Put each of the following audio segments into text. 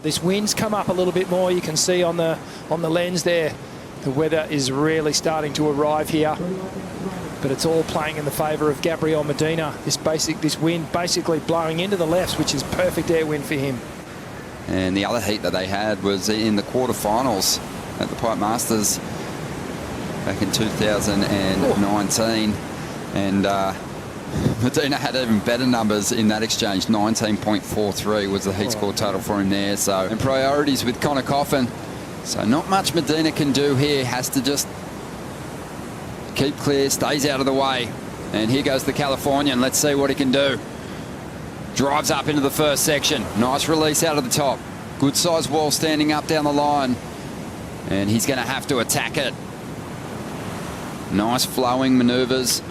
This wind's come up a little bit more. You can see on the lens there, the weather is really starting to arrive here. But it's all playing in the favour of Gabriel Medina. This wind basically blowing into the lefts, which is perfect air wind for him. And the other heat that they had was in the quarterfinals at the Pipe Masters back in 2019. And Medina had even better numbers in that exchange. 19.43 was the heat score total for him there. So, and priorities with Conner Coffin. So not much Medina can do here. Has to just keep clear, stays out of the way. And here goes the Californian. Let's see what he can do. Drives up into the first section. Nice release out of the top. Good size wall standing up down the line. And he's going to have to attack it. Nice flowing manoeuvres.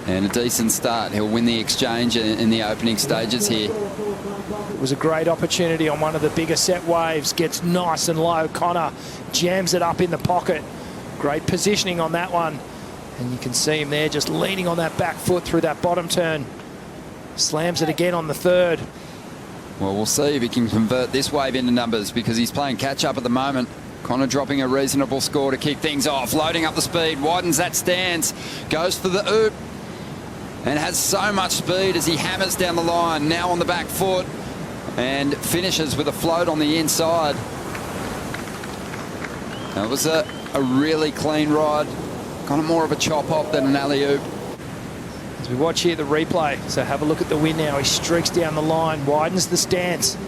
And a decent start. He'll win the exchange in the opening stages here. It was a great opportunity on one of the bigger set waves. Gets nice and low. Conner jams it up in the pocket. Great positioning on that one. And you can see him there just leaning on that back foot through that bottom turn. Slams it again on the third. Well, we'll see if he can convert this wave into numbers, because he's playing catch-up at the moment. Conner dropping a reasonable score to kick things off. Loading up the speed. Widens that stance. Goes for the oop. And has so much speed as he hammers down the line. Now on the back foot. And finishes with a float on the inside. That was a really clean ride. Kind of more of a chop hop than an alley-oop. As we watch here the replay, so have a look at the win now. He streaks down the line, widens the stance.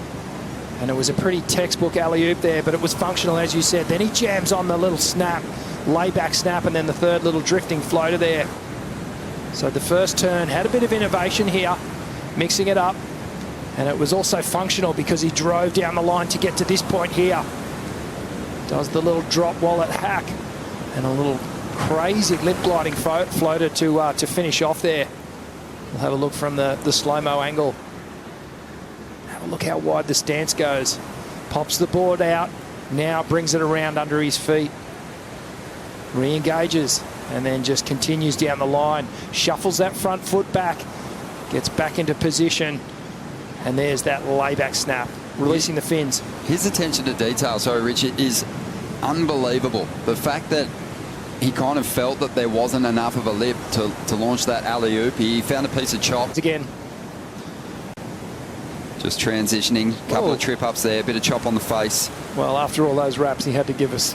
And it was a pretty textbook alley-oop there, but it was functional, as you said. Then he jams on the little snap, layback snap, and then the third little drifting floater there. So the first turn had a bit of innovation here, mixing it up. And it was also functional because he drove down the line to get to this point here. Does the little drop wallet hack and a little crazy lip gliding floater to finish off there. We'll have a look from the slow-mo angle. Have a look how wide the stance goes. Pops the board out, now brings it around under his feet. Re-engages and then just continues down the line. Shuffles that front foot back, gets back into position, and there's that layback snap, releasing the fins. His attention to detail, sorry Richard, is unbelievable. The fact that he kind of felt that there wasn't enough of a lip to launch that alley-oop. He found a piece of chop. Again. Just transitioning, couple of trip-ups there, bit of chop on the face. Well, after all those wraps, he had to give us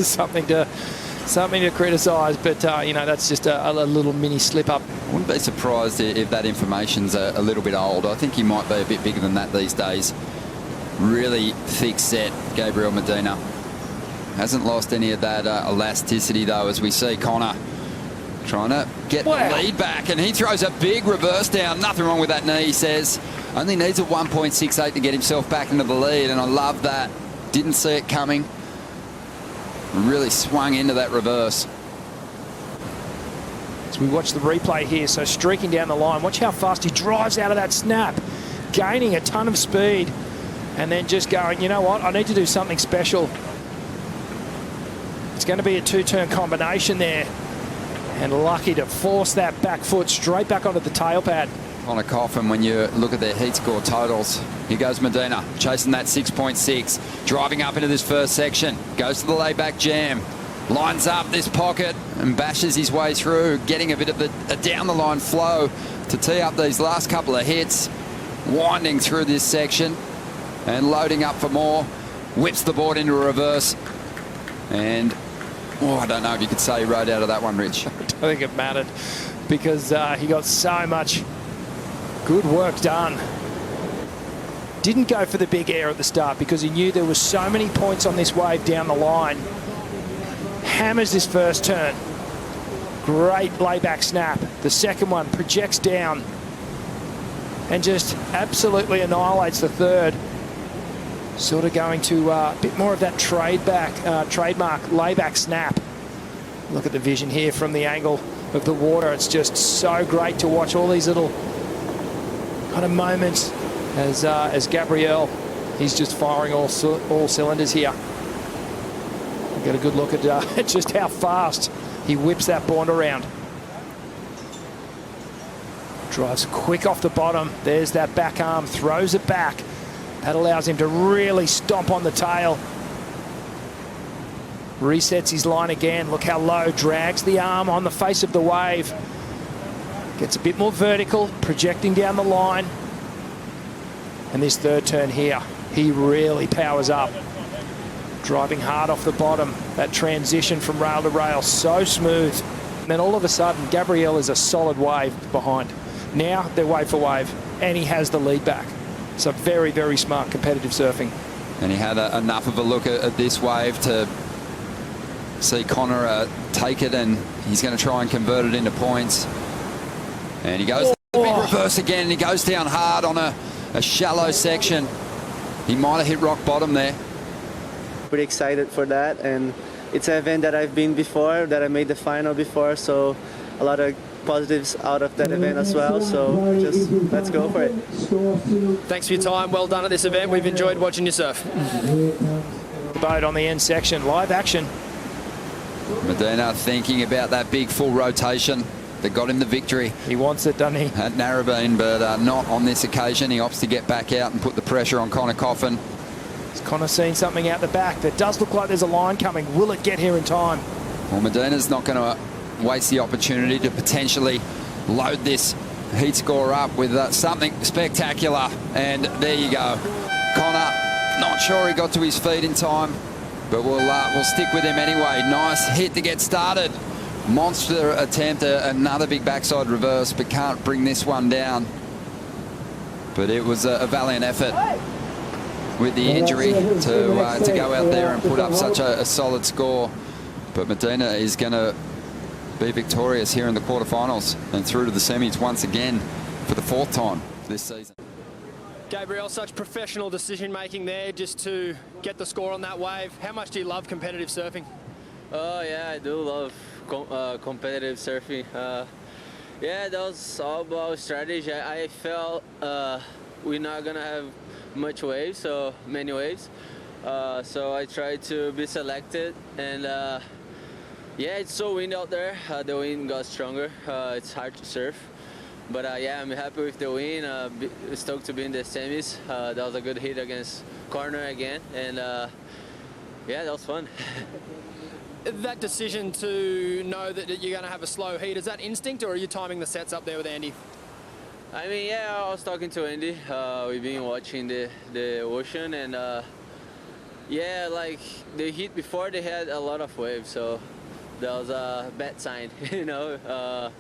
something to criticise, but you know, that's just a little mini slip-up. I wouldn't be surprised if that information's a little bit old. I think he might be a bit bigger than that these days. Really thick set, Gabriel Medina. Hasn't lost any of that elasticity, though, as we see Conner trying to get the lead back, and he throws a big reverse down. Nothing wrong with that knee, he says. Only needs a 1.68 to get himself back into the lead, and I love that. Didn't see it coming. Really swung into that reverse. As we watch the replay here, so streaking down the line, watch how fast he drives out of that snap, gaining a ton of speed, and then just going, you know what, I need to do something special. It's going to be a two-turn combination there, and lucky to force that back foot straight back onto the tail pad. Conner Coffin, when you look at their heat score totals, here goes Medina, chasing that 6.6, driving up into this first section, goes to the layback jam, lines up this pocket and bashes his way through, getting a bit of a down-the-line flow to tee up these last couple of hits, winding through this section and loading up for more, whips the board into a reverse, and I don't know if you could say he rode out of that one, Rich. I don't think it mattered, because he got so much good work done. Didn't go for the big air at the start because he knew there was so many points on this wave down the line. Hammers this first turn. Great layback snap. The second one projects down and just absolutely annihilates the third. Sort of going to a bit more of that trademark layback snap. Look at the vision here from the angle of the water. It's just so great to watch all these little kind of moments as Gabriel, he's just firing all cylinders here. We'll get a good look at just how fast he whips that board around. Drives quick off the bottom. There's that back arm, throws it back. That allows him to really stomp on the tail. Resets his line again. Look how low, drags the arm on the face of the wave. Gets a bit more vertical, projecting down the line. And this third turn here, he really powers up. Driving hard off the bottom. That transition from rail to rail, so smooth. And then all of a sudden, Gabriel is a solid wave behind. Now they're wave for wave, and he has the lead back. So very, very smart competitive surfing. And he had enough of a look at this wave to see Conner take it, and he's going to try and convert it into points. And he goes the big reverse again, and he goes down hard on a shallow section. He might have hit rock bottom there. Pretty excited for that, and it's an event that I've been before, that I made the final before, so a lot of positives out of that event as well, so just let's go for it. Thanks for your time, well done at this event, we've enjoyed watching you surf. Boat on the end section, live action. Medina thinking about that big full rotation that got him the victory. He wants it, doesn't he? At Narrabeen, but not on this occasion. He opts to get back out and put the pressure on Conner Coffin. Has Conner seen something out the back? That does look like there's a line coming. Will it get here in time? Well, Medina's not going to waste the opportunity to potentially load this heat score up with something spectacular. And there you go. Conner, not sure he got to his feet in time, but we'll stick with him anyway. Nice hit to get started. Monster attempt, another big backside reverse, but can't bring this one down. But it was a valiant effort with the injury to go out there and put up such a solid score. But Medina is going to be victorious here in the quarterfinals and through to the semis once again for the 4th time this season. Gabriel, such professional decision making there just to get the score on that wave. How much do you love competitive surfing? Oh yeah, I do love competitive surfing. Yeah, that was all about strategy. I felt we're not gonna have many waves. So I tried to be selected, and yeah, it's so windy out there. The wind got stronger. It's hard to surf. But yeah, I'm happy with the win. Stoked to be in the semis. That was a good hit against Conner again, and yeah, that was fun. That decision to know that you're going to have a slow heat, is that instinct, or are you timing the sets up there with Andy? I mean, yeah, I was talking to Andy. We've been watching the ocean, and yeah, like the heat before, they had a lot of waves, so that was a bad sign, you know.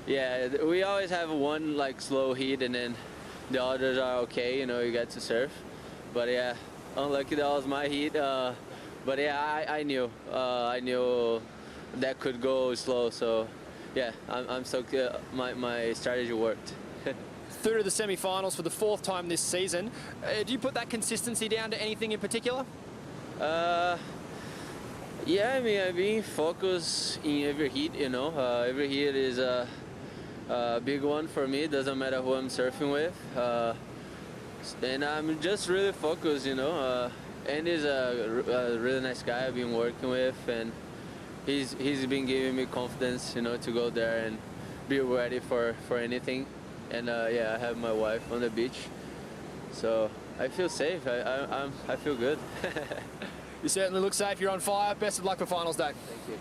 Yeah, we always have one like slow heat, and then the others are okay, you know, you get to surf. But yeah, unlucky that was my heat. But yeah, I knew that could go slow. So yeah, I'm so good. My strategy worked. Through to the semi-finals for the 4th time this season. Do you put that consistency down to anything in particular? Yeah, I mean, I've been focused in every heat, you know. Every heat is a big one for me. Doesn't matter who I'm surfing with. And I'm just really focused, you know. Andy's a really nice guy I've been working with, and he's been giving me confidence, you know, to go there and be ready for anything. And yeah, I have my wife on the beach, so I feel safe. I feel good. You certainly look safe. You're on fire. Best of luck for finals day. Thank you.